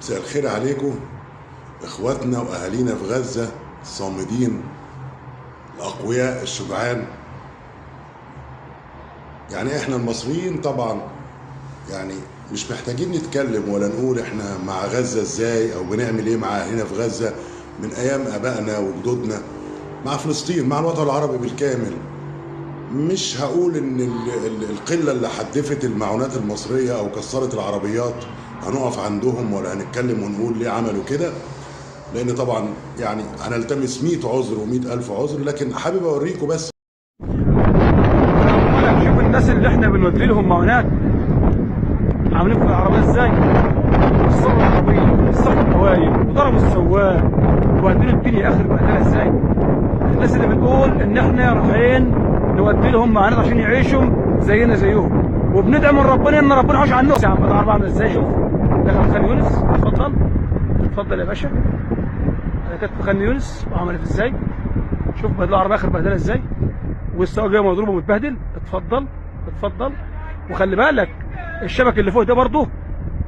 مساء الخير عليكم اخواتنا واهالينا في غزة الصامدين الاقوياء الشجعان. يعني احنا المصريين طبعا يعني مش محتاجين نتكلم ولا نقول احنا مع غزة ازاي او بنعمل ايه مع اهالينا في غزة من ايام ابائنا وجدودنا مع فلسطين مع الوطن العربي بالكامل. مش هقول ان القلة اللي حدفت المعونات المصرية او كسرت العربيات هنقف عندهم ولا هنتكلم ونقول ليه عملوا كده، لان طبعا يعني هنلتمس 100 عذر و100 الف عذر، لكن حابب اوريكم بس. شوف الناس اللي احنا بنودي لهم معونات عاملين في العربيه ازاي، كسروا العربيه كسروا القوايم وضربوا السواق وبهدلوا الدنيا اخر بهدله ازاي. الناس اللي بتقول ان احنا رايحين نودي لهم معونات عشان يعيشوا زينا زيهم، وبندعي من ربنا ان ربنا يحوش عنهم. يا عم العربيه عامله ازاي، شوف دخل خان يونس. اتفضل اتفضل يا باشا، انا كنت في خان يونس وعملت ازاي. شوف بهدلوا العربيه اخر بهدله ازاي، والسواق جاي مضروب ومتبهدل. اتفضل اتفضل. وخلي بالك الشبك اللي فوق ده برضه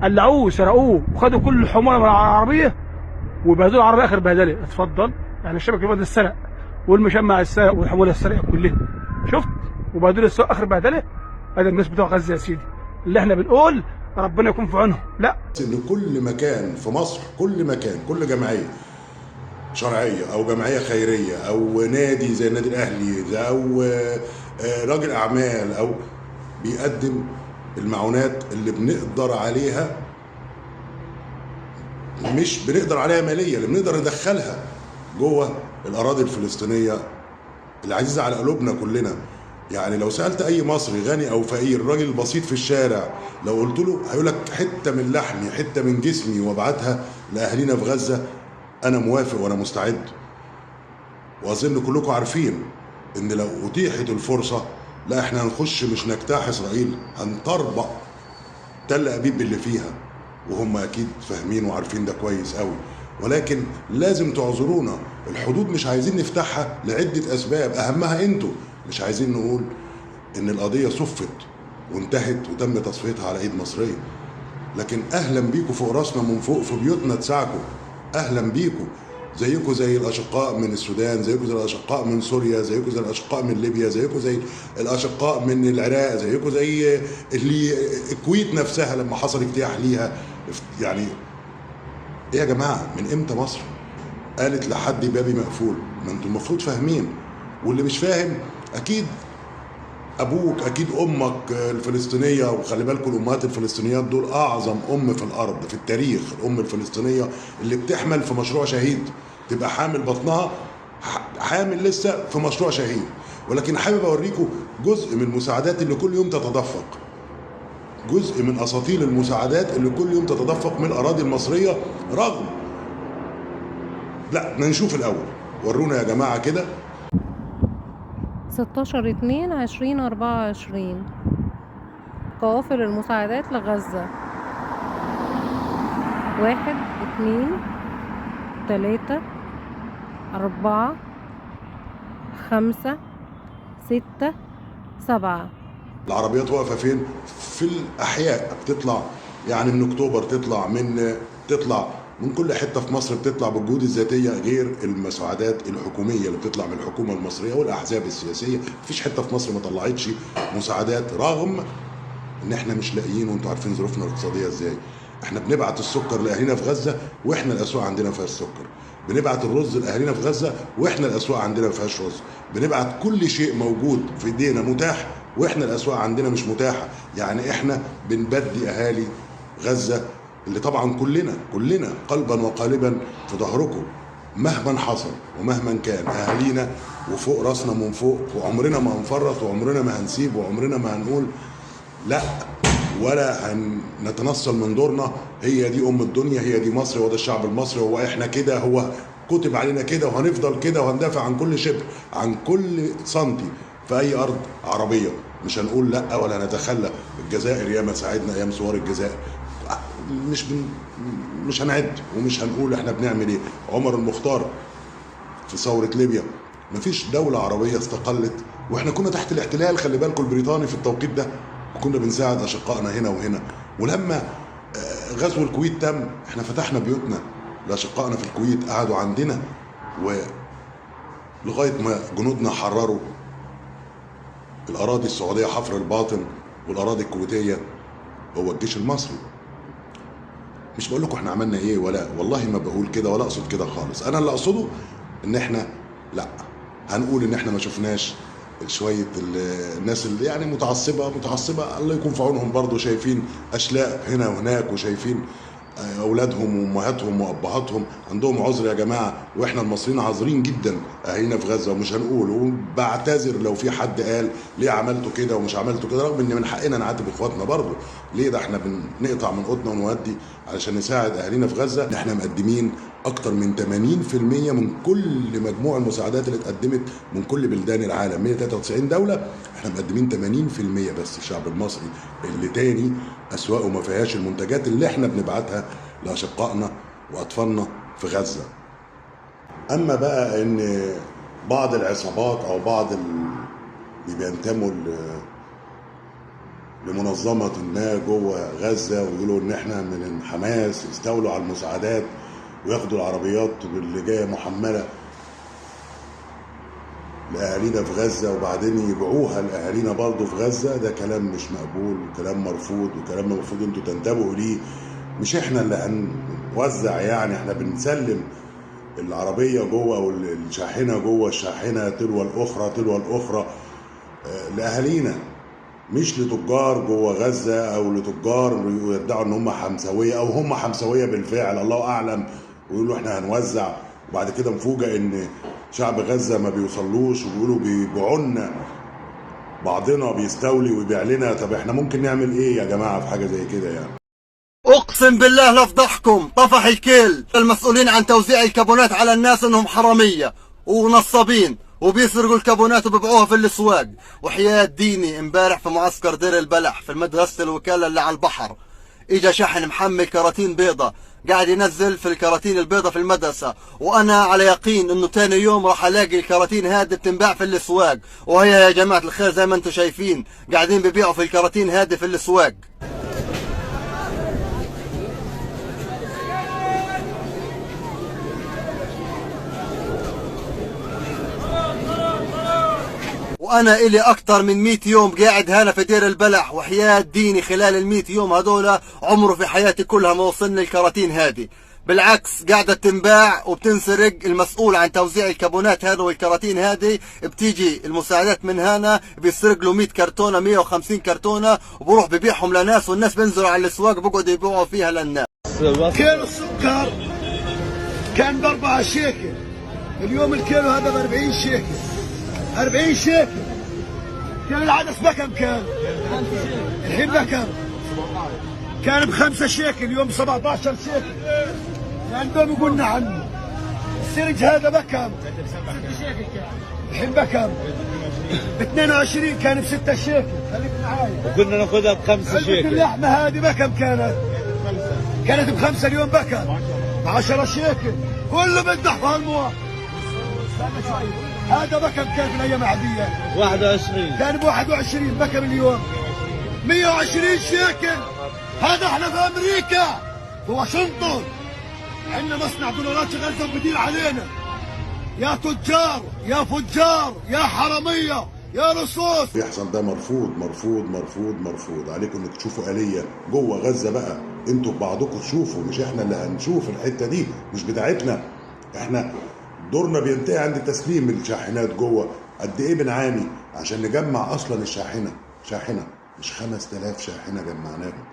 قلعوه سرقوه وخدوا كل الحموله من العربيه وبهدلوا العربيه اخر بهدله. اتفضل. يعني الشبك اللي فوق ده اتسرق والمشمع اتسرق والحموله اتسرقت كلها. شفت؟ وبهدلوا السواق اخر بهدله. هذا الناس بتوع غزه يا سيدي اللي احنا بنقول ربنا يكون في عونهم. لا، ان كل مكان في مصر، كل مكان، كل جمعيه شرعيه او جمعيه خيريه او نادي زي النادي الاهلي او راجل اعمال او بيقدم المعونات اللي بنقدر عليها، مش بنقدر عليها ماليا، اللي بنقدر ندخلها جوه الاراضي الفلسطينيه العزيزه على قلوبنا كلنا. يعني لو سالت اي مصري غني او فقير، الراجل البسيط في الشارع، لو قلت له هيقول لك حته من لحمي حته من جسمي وابعتها لاهالينا في غزه، انا موافق وانا مستعد. واظن كلكم عارفين ان لو اتيحت الفرصه، لا احنا هنخش مش نجتاح اسرائيل، هنطربق تل ابيب اللي فيها، وهم اكيد فاهمين وعارفين ده كويس قوي. ولكن لازم تعذرونا، الحدود مش عايزين نفتحها لعده اسباب، اهمها انتوا مش عايزين نقول ان القضيه صفت وانتهت وتم تصفيتها على ايد مصريه. لكن اهلا بيكم فوق راسنا من فوق في بيوتنا تساعكم، اهلا بيكم زيكم زي الاشقاء من السودان، زيكم زي الاشقاء من سوريا، زيكم زي الاشقاء من ليبيا، زيكم زي الاشقاء من العراق، زيكم زي اللي الكويت نفسها لما حصل اجتياح ليها. يعني ايه يا جماعه، من امتى مصر قالت لحد بابي مقفول؟ ما انتم المفروض فاهمين، واللي مش فاهم اكيد ابوك اكيد امك الفلسطينيه. وخلي بالكم الامهات الفلسطينيات دول اعظم ام في الارض في التاريخ، الام الفلسطينيه اللي بتحمل في مشروع شهيد، تبقى حامل بطنها حامل لسه في مشروع شهيد. ولكن حابب اوريكم جزء من المساعدات اللي كل يوم تتدفق، جزء من اساطيل المساعدات اللي كل يوم تتدفق من الاراضي المصريه. رغم لا نشوف الاول، ورونا يا جماعه كده. 16/2/2024 قوافل المساعدات لغزة. 1 2 3 4 5 6 7. العربيات واقفه فين؟ في الاحياء، بتطلع يعني من اكتوبر، تطلع من كل حته في مصر، بتطلع بالجهود الذاتيه، غير المساعدات الحكوميه اللي بتطلع من الحكومه المصريه والاحزاب السياسيه. مفيش حته في مصر ما طلعتش مساعدات، رغم ان احنا مش لاقيين، وانتوا عارفين ظروفنا الاقتصاديه ازاي. احنا بنبعت السكر لاهالينا في غزه واحنا الاسواق عندنا فيها السكر، بنبعت الرز لاهالينا في غزه واحنا الاسواق عندنا ما فيهاش رز، بنبعت كل شيء موجود في ايدينا متاح واحنا الاسواق عندنا مش متاحه. يعني احنا بنبدي اهالي غزه اللي طبعا كلنا قلبا وقالبا في ظهركم مهما حصل ومهما كان اهالينا، وفوق راسنا من فوق، وعمرنا ما هنفرط وعمرنا ما هنسيب وعمرنا ما هنقول لا ولا هنتنصل من دورنا. هي دي ام الدنيا، هي دي مصر، وده الشعب المصري، هو احنا كده، هو كتب علينا كده، وهنفضل كده، وهندافع عن كل شبر، عن كل سنتي في اي ارض عربيه. مش هنقول لا ولا نتخلى. الجزائر ياما ساعدنا ايام ثوار الجزائر، مش هنعد ومش هنقول احنا بنعمل ايه. عمر المختار في ثوره ليبيا، مفيش دوله عربيه استقلت واحنا كنا تحت الاحتلال، خلي بالكم البريطاني في التوقيت ده، وكنا بنساعد اشقائنا هنا وهنا. ولما غزو الكويت تم، احنا فتحنا بيوتنا لاشقائنا في الكويت، قعدوا عندنا ولغايه ما جنودنا حرروا الاراضي السعوديه حفر الباطن والاراضي الكويتيه. هو الجيش المصري. مش بقول لكم احنا عملنا ايه، ولا والله ما بقول كده ولا اقصد كده خالص. انا اللي اقصده ان احنا لا هنقول ان احنا ما شفناش شويه الناس اللي يعني متعصبه الله يكون في عونهم، برضه شايفين اشلاء هنا وهناك، وشايفين اولادهم وامهاتهم وابهاتهم عندهم عذر يا جماعه، واحنا المصريين عذرين جدا اهالينا في غزه، ومش هنقول، وبعتذر لو في حد قال ليه عملتوا كده ومش عملتوا كده، رغم ان من حقنا نعاتب اخواتنا برضه. ليه ده احنا بنقطع من قوتنا ونودي علشان نساعد اهالينا في غزه. احنا مقدمين اكتر من 80% من كل مجموع المساعدات اللي اتقدمت من كل بلدان العالم، 193 دوله، احنا مقدمين 80% بس. الشعب المصري اللي تاني اسواقه ما فيهاش المنتجات اللي احنا بنبعتها لاشقائنا واطفالنا في غزه. اما بقى ان بعض العصابات او بعض اللي بينتموا لمنظمه ما جوه غزه ويقولوا ان احنا من حماس يستولوا على المساعدات وياخدوا العربيات اللي جايه محمله لاهالينا في غزه وبعدين يبيعوها لاهالينا برضه في غزه، ده كلام مش مقبول وكلام مرفوض وكلام المفروض انتوا تنتبهوا ليه. مش احنا اللي هنوزع، يعني احنا بنسلم العربيه جوه او الشاحنه جوه الشاحنه تلو الاخرى لاهالينا، مش لتجار جوه غزه او لتجار يدعوا ان هم حمساويه او هم حمساويه بالفعل الله اعلم، ويقولوا احنا هنوزع، وبعد كده مفوجئ ان شعب غزه ما بيوصلوش وبيقولوا بيبيعوا لنا، بعضنا بيستولي ويبيع لنا. طب احنا ممكن نعمل ايه يا جماعه في حاجه زي كده يعني؟ اقسم بالله لفضحكم طفح الكل المسؤولين عن توزيع الكابونات على الناس انهم حراميه ونصابين وبيسرقوا الكابونات وبيبيعوها في الاسواق. وحياة ديني امبارح في معسكر دير البلح في مدرسه الوكاله اللي على البحر اجى شحن محمل كراتين بيضة قاعد ينزل في الكراتين البيضة في المدرسة، وانا على يقين انه تاني يوم راح الاقي الكراتين هذه بتنباع في الاسواق. وهي يا جماعة الخير زي ما انتم شايفين قاعدين بيبيعوا في الكراتين هذه في الاسواق. وانا الي اكتر من 100 يوم قاعد هنا في دير البلح، وحياة ديني خلال ال 100 يوم هذول عمره في حياتي كلها ما وصلني الكراتين هذه، بالعكس قاعدة تنباع وبتنسرق. المسؤول عن توزيع الكابونات هذا والكراتين هذه بتيجي المساعدات من هنا بيسرق له 100 كرتونة 150 كرتونة وبروح ببيعهم لناس، والناس بينزلوا على الاسواق بيقعدوا يبيعوا فيها للناس. كيلو السكر كان ب4 شيكل، اليوم الكيلو هذا ب40 شيكل، 40 شيكل. كان العدس بكم؟ كان الحين بكم؟ كان ب5 شيكل، اليوم 17 شيكل. عندهم يقولنا عنه السرج هذا بكم؟ 6 شيكل كان، الحين بكم؟ ب22 كان ب6 شيكل. خليك معايا. وكنا ناخذها ب5 شيكل. اللحمه هذه بكم كانت؟ كانت ب5، اليوم بكم؟ 10 شيكل. كله بيذبح في هالمواطن. هذا بكم كان في الايام العاديه؟ 21 كان ب21. بكم اليوم؟ 120 شيكل. هذا احنا في امريكا في واشنطن، عندنا مصنع دولارات غزه وبدير علينا. يا تجار يا فجار يا حراميه يا لصوص. بيحصل ده مرفوض مرفوض مرفوض مرفوض. عليكم انكم تشوفوا آلية جوه غزه بقى، انتوا ببعضكم تشوفوا، مش احنا اللي هنشوف الحته دي، مش بتاعتنا احنا. دورنا بينتهي عند تسليم الشاحنات جوه. قد ايه بنعاني عشان نجمع اصلا الشاحنه، شاحنه مش 5000 شاحنه جمعناهم،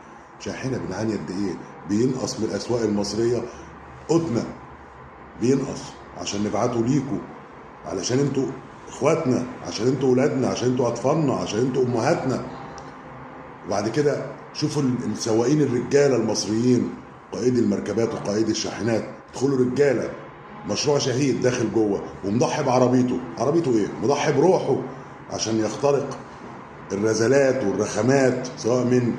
شاحنه بنعاني قد ايه. بينقص من الاسواق المصريه قدنا، بينقص عشان نبعته ليكوا، علشان انتوا اخواتنا، عشان انتوا اولادنا، عشان انتوا اطفالنا، عشان انتوا امهاتنا. وبعد كده شوفوا السواقين الرجاله المصريين، قائدي المركبات وقائدي الشاحنات، ادخلوا رجاله. مشروع شهيد داخل جوه ومضحي بعربيته، عربيته ايه؟ مضحي بروحه عشان يخترق الرذلات والرخامات، سواء من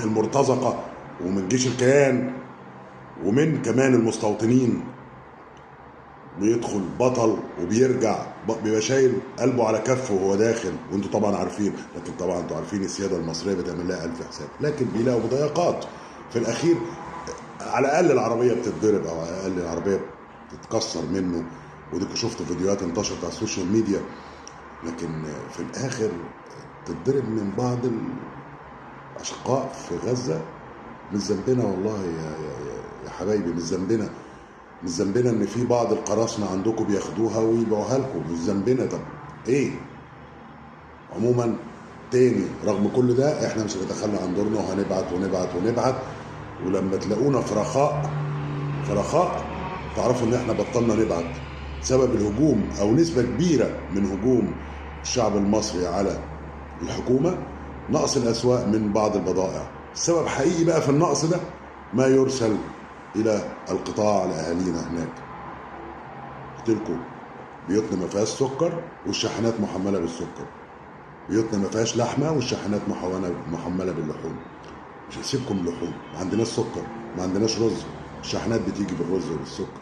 المرتزقه ومن جيش الكيان ومن كمان المستوطنين. بيدخل بطل وبيرجع بيبقى شايل قلبه على كفه وهو داخل، وانتوا طبعا عارفين، لكن طبعا انتوا عارفين السياده المصريه بتعمل لها 1000 حساب، لكن بيلاقوا مضايقات في الاخير على الاقل العربيه بتتضرب، او على الاقل العربيه بتتكسر منه، وديك شفت فيديوهات انتشرت على السوشيال ميديا. لكن في الاخر تتضرب من بعض الاشقاء في غزه. مش ذنبنا والله يا حبايبي، مش ذنبنا. مش ذنبنا ان في بعض القراصنه عندكم بياخدوها ويبيعوها لكم، مش ذنبنا. طب ايه؟ عموما تاني، رغم كل ده احنا مش هنتخلى عن دورنا، وهنبعت ونبعت ونبعت. ولما تلاقونا في رخاء تعرفوا ان احنا بطلنا نبعت بسبب الهجوم، او نسبه كبيره من هجوم الشعب المصري على الحكومه، نقص الاسواق من بعض البضائع. السبب حقيقي بقى في النقص ده ما يرسل الى القطاع لاهالينا هناك. قلت لكم بيوتنا ما فيهاش سكر والشاحنات محمله بالسكر، بيوتنا ما فيهاش لحمه والشاحنات محمله باللحوم. مش هسيبكم لحوم، ما عندناش سكر، ما عندناش رز، الشاحنات بتيجي بالرز وبالسكر،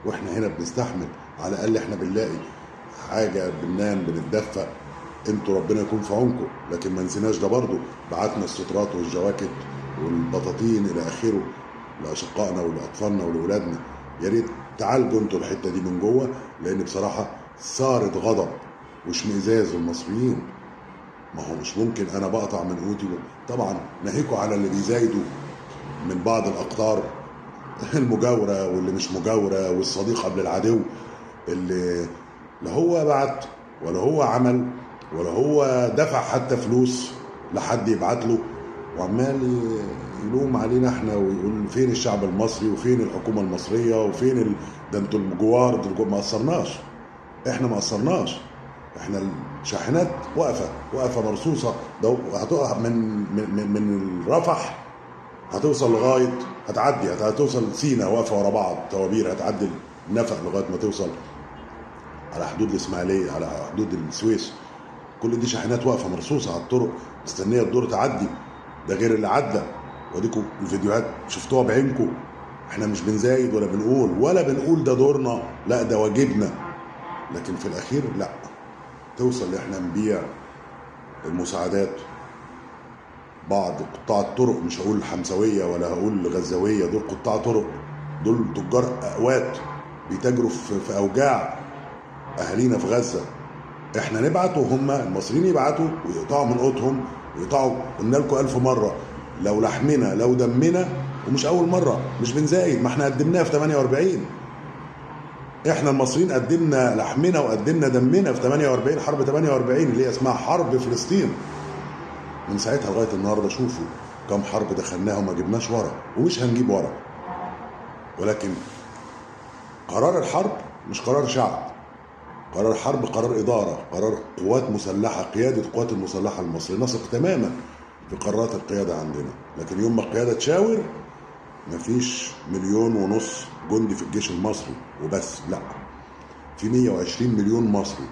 واحنا هنا بنستحمل. على الاقل احنا بنلاقي حاجه، بننام، بنتدفى. انتوا ربنا يكون في عونكم. لكن ما نسيناش ده برضو، بعتنا السترات والجواكت والبطاطين الى اخره لاشقائنا ولاطفالنا ولاولادنا. يا ريت تعالجوا انتوا الحته دي من جوه، لان بصراحه صارت غضب واشمئزاز المصريين. ما هو مش ممكن انا بقطع من قوتي. طبعا ناهيكوا على اللي بيزايدوا من بعض الاقطار المجاوره واللي مش مجاوره، والصديق قبل العدو، اللي لا هو بعت ولا هو عمل ولا هو دفع حتى فلوس لحد يبعت له، وعمال يلوم علينا احنا ويقول فين الشعب المصري وفين الحكومه المصريه وفين ده انتوا الجوار. ما قصرناش، احنا ما قصرناش. احنا الشاحنات واقفه مرصوصه، ده هتقع من رفح، هتوصل لغايه، هتوصل سينا واقفه ورا بعض توابير، هتعدي النفق لغايه ما توصل على حدود الاسماعيليه، على حدود السويس. كل دي شاحنات واقفه مرصوصه على الطرق مستنيه الدور تعدي. ده غير اللي عدى، واديكم الفيديوهات شفتوها بعينكم. احنا مش بنزايد ولا بنقول ده دورنا، لا ده واجبنا. لكن في الاخير لا، توصل احنا نبيع المساعدات. بعض قطاع الطرق، مش هقول حمسويه ولا هقول غزاويه، دول قطاع طرق، دول تجار اقوات بيتاجروا في اوجاع اهالينا في غزه. احنا نبعت وهم المصريين يبعتوا ويقطعوا من قوتهم ويقطعوا. قلنا لكم 1000 مره، لو لحمنا لو دمنا، ومش اول مره، مش بنزايد، ما احنا قدمناها في 48. احنا المصريين قدمنا لحمنا وقدمنا دمنا في 48، حرب 48 اللي هي اسمها حرب فلسطين. من ساعتها لغايه النهارده شوفوا كم حرب دخلناها وما جبناش ورا، ومش هنجيب ورا. ولكن قرار الحرب مش قرار شعب، قرار حرب، قرار اداره، قرار قوات مسلحه، قياده القوات المسلحه المصريه. نثق تماما في قرارات القياده عندنا. لكن يوم ما القياده تشاور، مفيش 1.5 مليون جندي في الجيش المصري وبس، لا، في 120 مليون مصري.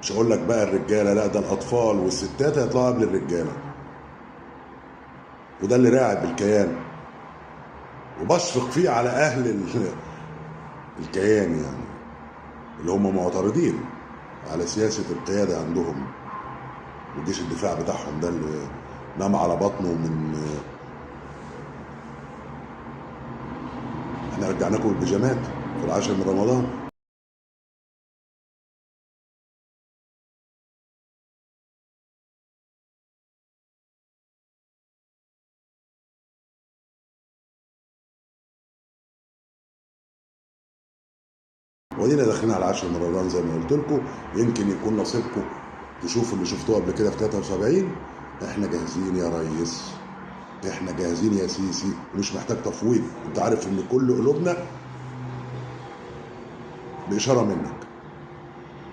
مش هقول لك بقى الرجاله، لا، ده الاطفال والستات هيطلعوا قبل الرجاله. وده اللي راعب الكيان، وبشفق فيه على اهل الكيان، يعني اللي هم معترضين على سياسه القياده عندهم. وجيش الدفاع بتاعهم ده اللي نام على بطنه من احنا رجعناكم البيجامات في العاشر من رمضان. ودينا داخلين على 10 من رمضان زي ما قلت لكم. يمكن يكون نصيبكم تشوفوا اللي شفتوه قبل كده في 73. احنا جاهزين يا ريس، احنا جاهزين يا سيسي، مش محتاج تفويض. انت عارف ان كل قلوبنا بإشارة منك.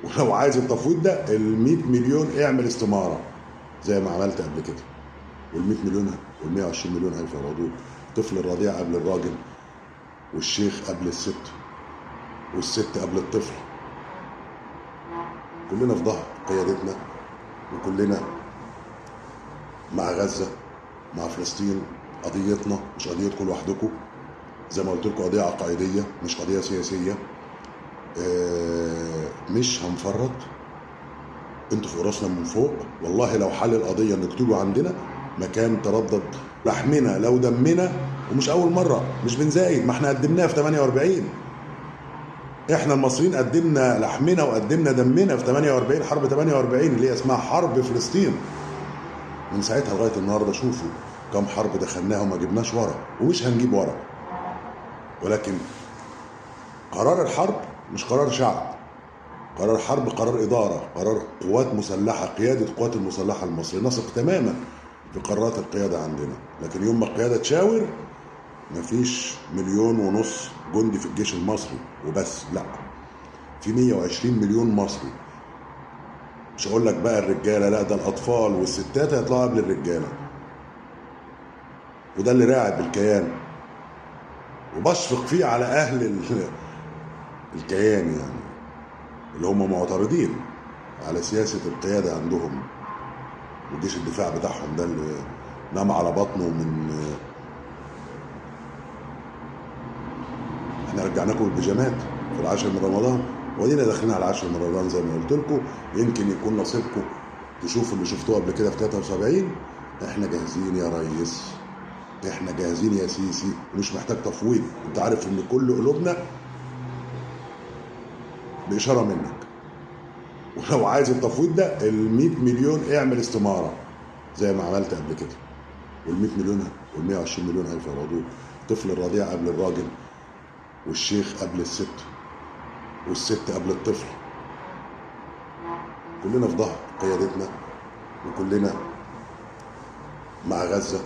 ولو عايز التفويض ده، ال100 مليون اعمل استمارة زي ما عملت قبل كده. وال100 مليون وال120 مليون هيفوضوك. الطفل الرضيع قبل الراجل، والشيخ قبل الست، والست قبل الطفل. كلنا في ظهر قيادتنا، وكلنا مع غزة، مع فلسطين. قضيتنا مش قضيتكم لوحدكم، زي ما قلت لكم، قضية عقائدية مش قضية سياسية. مش هنفرط. انتوا في راسنا من فوق. والله لو حل القضية انك تيجوا عندنا، مكان تردد لحمنا لو دمنا، ومش اول مره، مش بنزايد، ما احنا قدمناها في 48. احنا المصريين قدمنا لحمنا وقدمنا دمنا في 48، حرب 48 اللي هي اسمها حرب فلسطين. من ساعتها لغايه النهارده شوفوا كم حرب دخلناها وما جبناش ورا، ومش هنجيب ورا. ولكن قرار الحرب مش قرار شعب، قرار حرب قرار إدارة، قرار قوات مسلحة، قيادة القوات المسلحة المصرية. نثق تماما في قرارات القيادة عندنا، لكن يوم ما القيادة تشاور مفيش 1.5 مليون جندي في الجيش المصري وبس، لا، في 120 مليون مصري. مش هقول لك بقى الرجالة، لا، ده الأطفال والستات هيطلعوا قبل الرجالة. وده اللي راعب الكيان، وبشفق فيه على أهل الكيان، يعني اللي هم معترضين على سياسة القيادة عندهم، وجيش الدفاع بتاعهم ده اللي نام على بطنه من. احنا رجعناكم البيجامات في العاشر من رمضان، ودينا داخلين على العاشر من رمضان زي ما قلت لكم. يمكن يكون نصيبكم تشوفوا اللي شفتوه قبل كده في 73. احنا جاهزين يا ريس، احنا جاهزين يا سيسي، ومش محتاج تفويض. انت عارف ان كل قلوبنا بإشارة منك. ولو عايز التفويض ده، ال100 مليون اعمل استمارة زي ما عملت قبل كده. وال100 مليون وال120 مليون هيفوضوه. طفل الرضيع قبل الراجل، والشيخ قبل الست، والست قبل الطفل. كلنا في ظهر قيادتنا، وكلنا مع غزة،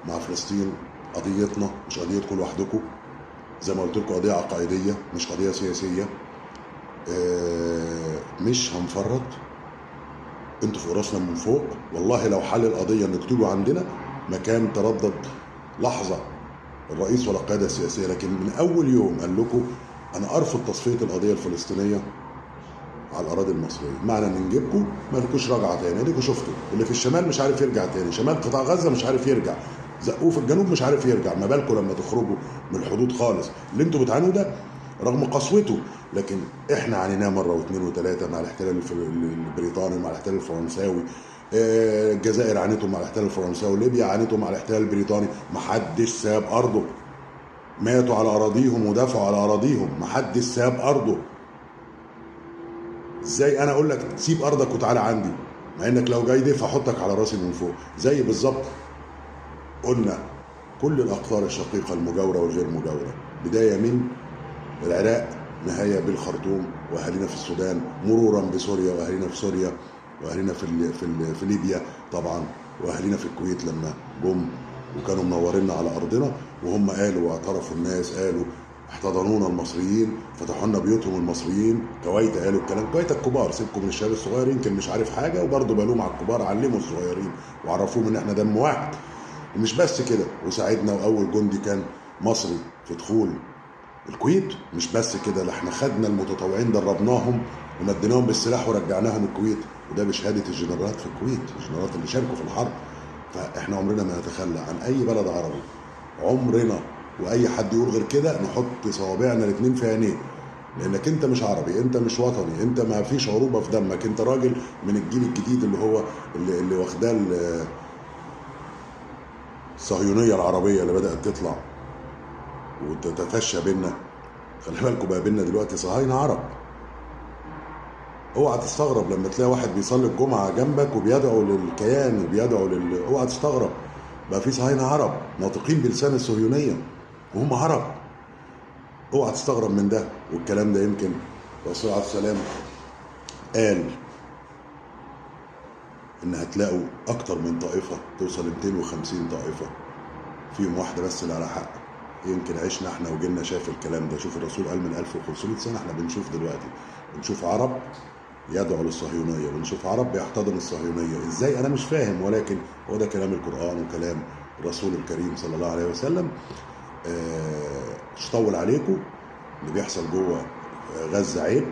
مع فلسطين. قضيتنا مش قضيتكم لوحدكم، زي ما قلت لكم قضية عقائدية مش قضية سياسية. مش هنفرط، انتوا فوق راسنا من فوق. والله لو حل القضية انك تيجوا عندنا مكان تردد لحظة الرئيس ولا القيادة السياسية، لكن من أول يوم قال لكم أنا أرفض تصفية القضية الفلسطينية على الأراضي المصرية. معنى إن نجيبكم ما لكوش رجعة تاني. أديكوا شفتوا اللي في الشمال مش عارف يرجع تاني، شمال قطاع غزة مش عارف يرجع، زقوه في الجنوب مش عارف يرجع، ما بالكم لما تخرجوا من الحدود خالص. اللي انتوا بتعانوا ده رغم قسوته، لكن احنا عانيناه مرة واثنين وثلاثة مع الاحتلال البريطاني، مع الاحتلال الفرنساوي. الجزائر عانته مع الاحتلال الفرنساوي، ليبيا عانته مع الاحتلال البريطاني. محدش ساب ارضه، ماتوا على اراضيهم ودافعوا على اراضيهم، محدش ساب ارضه. ازاي انا اقول لك تسيب ارضك وتعالى عندي، مع انك لو جاي ضيف هحطك على راسي من فوق؟ زي بالظبط قلنا كل الاقطار الشقيقه المجاوره والغير مجاوره، بدايه من العراق، نهايه بالخرطوم واهالينا في السودان، مرورا بسوريا واهالينا في سوريا، واهالينا في ليبيا طبعا، واهالينا في الكويت لما جم وكانوا منورينا على ارضنا، وهم قالوا واعترفوا، الناس قالوا احتضنونا المصريين، فتحوا لنا بيوتهم المصريين. كويت قالوا الكلام، كويت الكبار، سيبكم من الشباب الصغير يمكن مش عارف حاجه، وبرضه بلوم على الكبار، علموا الصغيرين وعرفوهم ان احنا دم واحد. ومش بس كده، وساعدنا، واول جندي كان مصري في دخول الكويت. مش بس كده، احنا خدنا المتطوعين دربناهم ومديناهم بالسلاح ورجعناهم الكويت، وده بشهاده الجنرالات في الكويت، الجنرالات اللي شاركوا في الحرب. فاحنا عمرنا ما نتخلى عن اي بلد عربي، عمرنا. واي حد يقول غير كده نحط صوابعنا الاثنين في عينيه، لانك انت مش عربي، انت مش وطني، انت ما فيش عروبه في دمك، انت راجل من الجيل الجديد اللي هو اللي واخداه الصهيونيه العربيه اللي بدات تطلع وتتفشى بينا. خلي بالكم بقى بينا دلوقتي صهاينه عرب. اوعى تستغرب لما تلاقي واحد بيصلي الجمعه جنبك وبيدعو للكيان وبيدعو اوعى تستغرب، بقى في صهاينه عرب ناطقين بلسان الصهيونيه وهم عرب. اوعى تستغرب من ده. والكلام ده يمكن الرسول عليه السلام قال ان هتلاقوا اكتر من طائفه توصل 250 طائفه فيهم واحده بس اللي على حق. يمكن عشنا احنا وجيلنا شاف الكلام ده. شوف الرسول قال من 1500 سنه، احنا بنشوف دلوقتي، بنشوف عرب يدعو للصهيونيه، بنشوف عرب بيحتضن الصهيونيه. ازاي؟ انا مش فاهم، ولكن هو ده كلام القران وكلام الرسول الكريم صلى الله عليه وسلم. مش طول عليكم، اللي بيحصل جوه غزه عيب،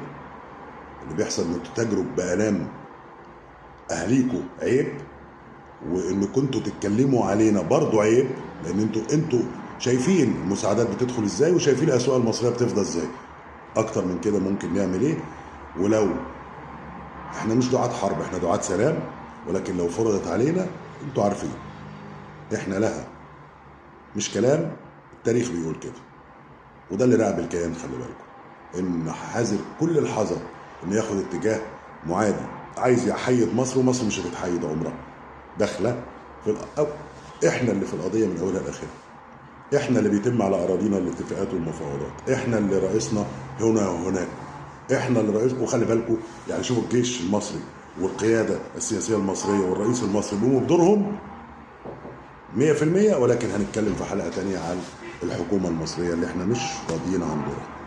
اللي بيحصل انكم تتاجروا بآلام اهليكم عيب، وان كنتوا تتكلموا علينا برضو عيب، لان انتوا شايفين المساعدات بتدخل ازاي، وشايفين الاسواق المصريه بتفضى ازاي. اكتر من كده ممكن نعمل ايه؟ ولو احنا مش دعاة حرب، احنا دعاة سلام، ولكن لو فرضت علينا انتوا عارفين احنا لها. مش كلام، التاريخ بيقول كده، وده اللي رعب الكيان. خلي بالكم ان حذر كل الحذر انه ياخد اتجاه معادي، عايز يحيد مصر، ومصر مش هتتحيد عمرها. داخله في احنا اللي في القضيه من اولها لاخرها، احنا اللي بيتم على اراضينا الاتفاقات والمفاوضات، احنا اللي رئيسنا هنا وهناك، احنا اللي رئيس. وخلي بالكم يعني شوفوا الجيش المصري والقياده السياسيه المصريه والرئيس المصري بيقوموا بدورهم 100%. ولكن هنتكلم في حلقه ثانيه عن الحكومه المصريه اللي احنا مش راضيين عن دورها.